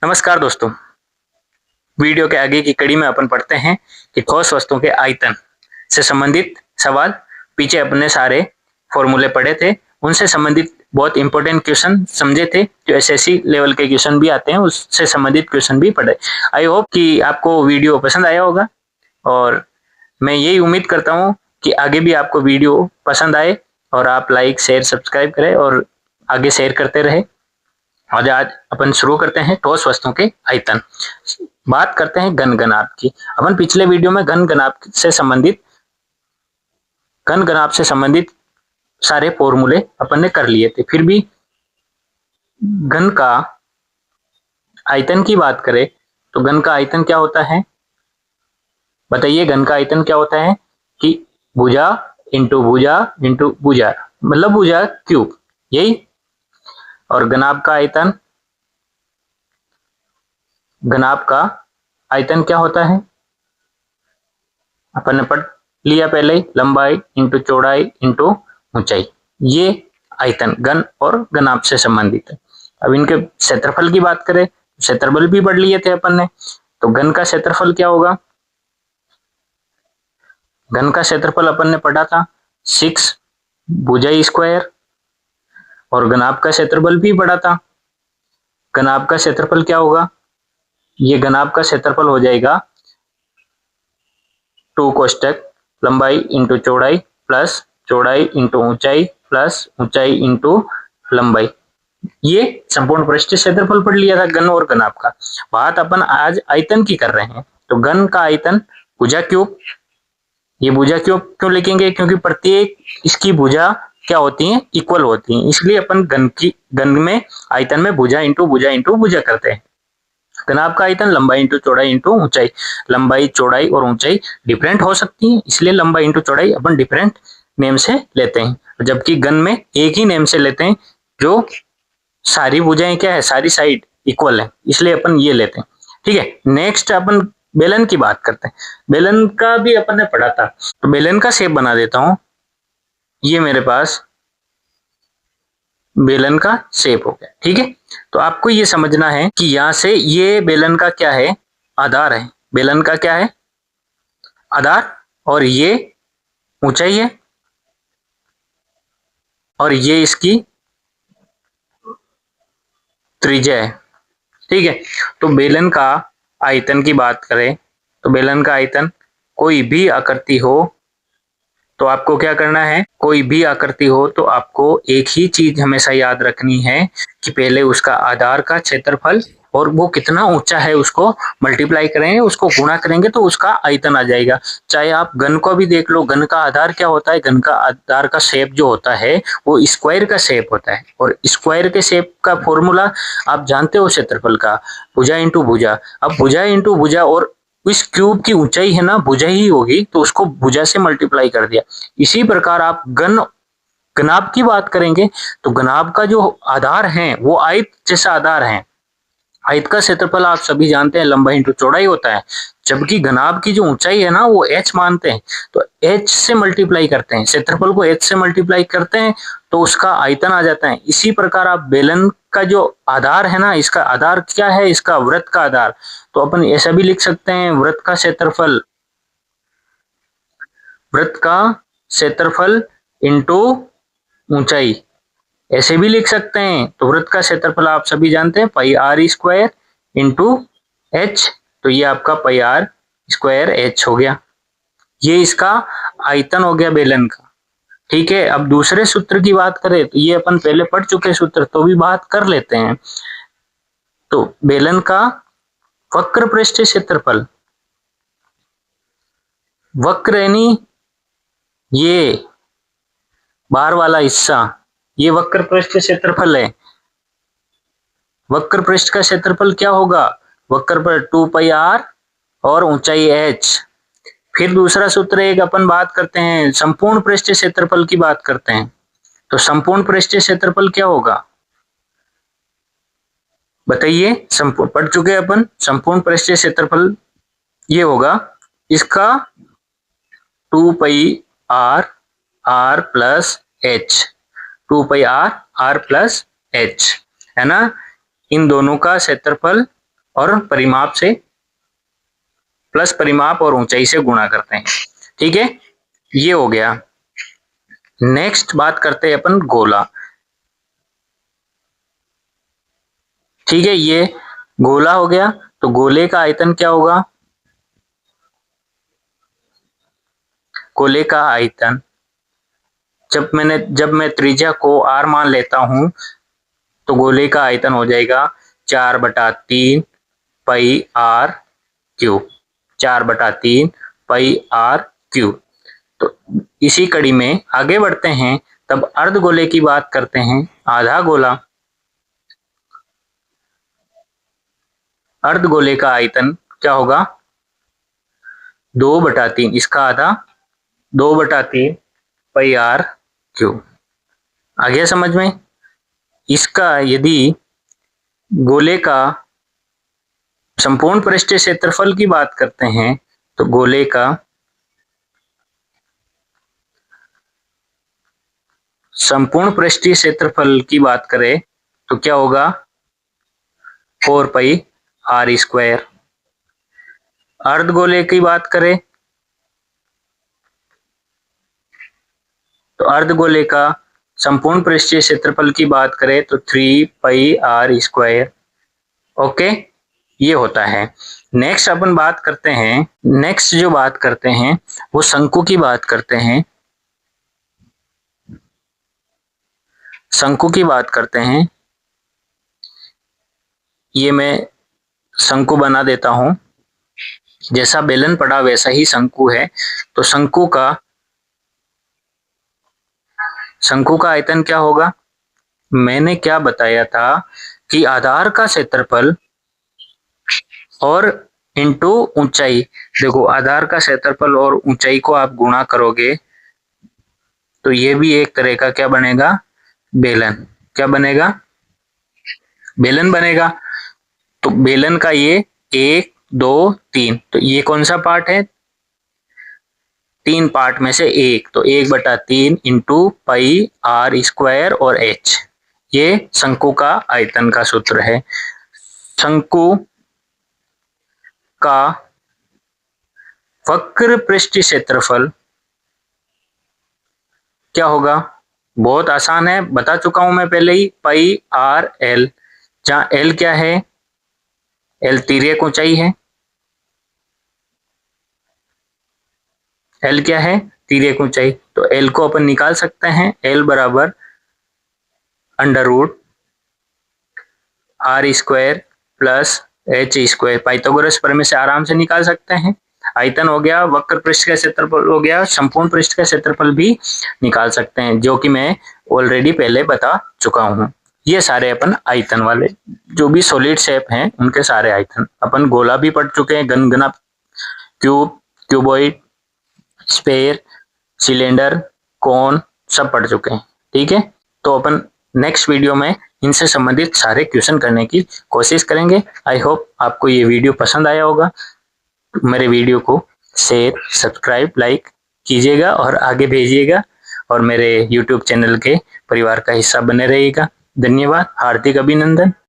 नमस्कार दोस्तों। वीडियो के आगे की कड़ी में अपन पढ़ते हैं कि ठोस वस्तुओं के आयतन से संबंधित सवाल। पीछे अपने सारे फॉर्मूले पढ़े थे, उनसे संबंधित बहुत इंपॉर्टेंट क्वेश्चन समझे थे। जो एसएससी लेवल के क्वेश्चन भी आते हैं उससे संबंधित क्वेश्चन भी पढ़े। आई होप कि आपको वीडियो पसंद आया होगा और मैं यही उम्मीद करता हूँ कि आगे भी आपको वीडियो पसंद आए और आप लाइक शेयर सब्सक्राइब करें और आगे शेयर करते रहे। आज अपन शुरू करते हैं ठोस वस्तुओं के आयतन। बात करते हैं घन घनाभ की। अपन पिछले वीडियो में घन घनाभ से संबंधित सारे फॉर्मूले अपन ने कर लिए थे। फिर भी घन का आयतन की बात करें तो घन का आयतन क्या होता है, बताइए। घन का आयतन क्या होता है कि भुजा इंटू भुजा इंटू भुजा, मतलब भुजा क्यूब, यही। और घनाभ का आयतन क्या होता है, अपन ने पढ़ लिया पहले ही, लंबाई इंटू चौड़ाई इंटू ऊंचाई। ये आयतन घन और घनाभ से संबंधित है। अब इनके क्षेत्रफल की बात करें, क्षेत्रफल भी पढ़ लिए थे अपन ने। तो घन का क्षेत्रफल क्या होगा, घन का क्षेत्रफल अपन ने पढ़ा था 6 भुजाई स्क्वायर। और घनाभ का क्षेत्रफल भी पढ़ा था। घनाभ का क्षेत्रफल क्या होगा, ये घनाभ का क्षेत्रफल हो जाएगा 2 कोष्टक लंबाई इंटू चौड़ाई प्लस चौड़ाई इंटू ऊंचाई प्लस ऊंचाई इंटू लंबाई। ये संपूर्ण पृष्ठीय क्षेत्रफल पढ़ लिया था घन और घनाभ का। बात अपन आज आयतन की कर रहे हैं। तो घन का आयतन भुजा क्यूब। ये भुजा क्यूब क्यों लिखेंगे, क्योंकि प्रत्येक इसकी भुजा क्या होती है, इक्वल होती है, इसलिए अपन घन में आयतन में भुजा इंटू भुजा इंटू भुजा करते हैं। घनाभ का आयतन लंबाई इंटू चौड़ाई इंटू ऊंचाई। लंबाई चौड़ाई और ऊंचाई डिफरेंट हो सकती है, इसलिए लंबाई इंटू चौड़ाई अपन डिफरेंट नेम से लेते हैं, जबकि घन में एक ही नेम से लेते हैं। जो सारी भुजाएं क्या है, सारी साइड इक्वल है, इसलिए अपन ये लेते हैं। ठीक है, नेक्स्ट अपन बेलन की बात करते हैं। बेलन का भी अपन ने पढ़ा था, तो बेलन का शेप बना देता हूं। ये मेरे पास बेलन का शेप हो गया। ठीक है, तो आपको ये समझना है कि यहां से ये बेलन का क्या है, आधार है। बेलन का क्या है, आधार। और ये ऊंचाई है और ये इसकी त्रिज्या है। ठीक है, तो बेलन का आयतन की बात करें तो बेलन का आयतन कोई भी आकृति हो तो आपको क्या करना है, कोई भी आकृति हो तो आपको एक ही चीज हमेशा याद रखनी है कि पहले उसका आधार का क्षेत्रफल और वो कितना ऊंचा है उसको मल्टीप्लाई करेंगे, उसको गुणा करेंगे तो उसका आयतन आ जाएगा। चाहे आप घन को भी देख लो, घन का आधार क्या होता है, घन का आधार का शेप जो होता है वो स्क्वायर का शेप होता है। और स्क्वायर के शेप का फॉर्मूला आप जानते हो क्षेत्रफल का, भुजा इंटू भुजा। अब भुजा इंटू भुजा और इस क्यूब की ऊंचाई है ना, भुजा ही होगी, तो उसको भुजा से मल्टीप्लाई कर दिया। इसी प्रकार आप घनाभ की बात करेंगे तो घनाभ का जो आधार है वो आयत जैसा आधार है। आयत का क्षेत्रफल आप सभी जानते हैं लंबाई इंटू चौड़ाई होता है, जबकि घनाभ की जो ऊंचाई है ना वो h मानते हैं, तो h से मल्टीप्लाई करते हैं, क्षेत्रफल को h से मल्टीप्लाई करते हैं तो उसका आयतन आ जाता है। इसी प्रकार आप बेलन का जो आधार है ना, इसका आधार क्या है, इसका वृत्त का आधार, तो अपन ऐसा भी लिख सकते हैं वृत्त का क्षेत्रफल इंटू ऊंचाई, ऐसे भी लिख सकते हैं। तो वृत्त का क्षेत्रफल आप सभी जानते हैं पाई आर स्क्वायर इंटू एच, तो ये आपका पाई आर स्क्वायर एच हो गया। ये इसका आयतन हो गया बेलन का। ठीक है, अब दूसरे सूत्र की बात करें तो ये अपन पहले पढ़ चुके सूत्र, तो भी बात कर लेते हैं। तो बेलन का वक्र पृष्ठीय क्षेत्रफल, वक्र यानी ये बाहर वाला हिस्सा, ये वक्र पृष्ठ का क्षेत्रफल है। वक्र पृष्ठ का क्षेत्रफल क्या होगा, वक्र पर 2 पाई आर और ऊंचाई h। फिर दूसरा सूत्र एक अपन बात करते हैं संपूर्ण पृष्ठीय क्षेत्रफल की बात करते हैं। तो संपूर्ण पृष्ठीय क्षेत्रफल क्या होगा, बताइए। संपूर्ण पढ़ चुके अपन, संपूर्ण पृष्ठीय क्षेत्रफल ये होगा इसका 2 pi r r plus h, 2 pi r r plus h, है ना। इन दोनों का क्षेत्रफल और परिमाप से प्लस परिमाप और ऊंचाई से गुणा करते हैं। ठीक है, ये हो गया। नेक्स्ट बात करते हैं अपन गोला। ठीक है, ये गोला हो गया। तो गोले का आयतन क्या होगा? गोले का आयतन जब मैं त्रिज्या को r मान लेता हूं तो गोले का आयतन हो जाएगा 4/3 पाई r क्यूब। 4/3 पाई r क्यूब। तो इसी कड़ी में आगे बढ़ते हैं, तब अर्धगोले की बात करते हैं। आधा गोला, अर्धगोले का आयतन क्या होगा? 2/3, इसका आधा 2/3 पाई r क्यूब। आ गया समझ में? इसका यदि गोले का संपूर्ण पृष्ठीय क्षेत्रफल की बात करते हैं तो गोले का संपूर्ण पृष्ठीय क्षेत्रफल की बात करें तो क्या होगा? 4 पाई r स्क्वायर। अर्धगोले की बात करें तो अर्धगोले का संपूर्ण पृष्ठीय क्षेत्रफल की बात करें तो 3 पाई r स्क्वायर। ओके, ये होता है। नेक्स्ट अपन बात करते हैं, नेक्स्ट जो बात करते हैं वो शंकु की बात करते हैं। शंकु की बात करते हैं। ये मैं शंकु बना देता हूं। जैसा बेलन पड़ा वैसा ही शंकु है। तो शंकु का आयतन क्या होगा? मैंने क्या बताया था कि आधार का क्षेत्रफल और इंटू ऊंचाई। देखो, आधार का क्षेत्रफल और ऊंचाई को आप गुणा करोगे तो ये भी एक तरह का क्या बनेगा? बेलन। क्या बनेगा? बेलन बनेगा। तो बेलन का ये 1 2 3, तो ये कौन सा पार्ट है? 3 पार्ट में से एक। तो 1/3 इंटू पाई r स्क्वायर और h। ये शंकु का आयतन का सूत्र है। शंकु का वक्र पृष्ठीय क्षेत्रफल क्या होगा? बहुत आसान है, बता चुका हूं मैं पहले ही। पाई r l, जहां l क्या है? l तिर्यक ऊंचाई है। l क्या है? तिर्यक ऊंचाई। तो l को अपन निकाल सकते हैं। l बराबर under root r square plus h square. Pythagoras प्रमेय से आराम से निकाल सकते हैं। आयतन हो गया, वक्र पृष्ठ का क्षेत्रफल हो गया, संपूर्ण पृष्ठ का क्षेत्रफल भी निकाल सकते हैं, जो कि मैं ऑलरेडी पहले बता चुका हूं। ये सारे अपन आयतन वाले जो भी सॉलिड शेप हैं उनके सारे आयतन। अपन गोला भी पढ़ चुके हैं, घन, क्यूब, क्यूबॉइड, स्फेयर, सिलेंडर, कोन सब पढ़ चुके हैं। ठीक है, तो अपन नेक्स्ट वीडियो में इनसे संबंधित सारे क्वेश्चन करने की कोशिश करेंगे। आई होप आपको ये वीडियो पसंद आया होगा। मेरे वीडियो को शेयर, सब्सक्राइब, लाइक कीजिएगा और आगे भेजिएगा, और मेरे YouTube चैनल के परिवार का हिस्सा बने रहिएगा। धन्यवाद, हार्दिक अभिनंदन।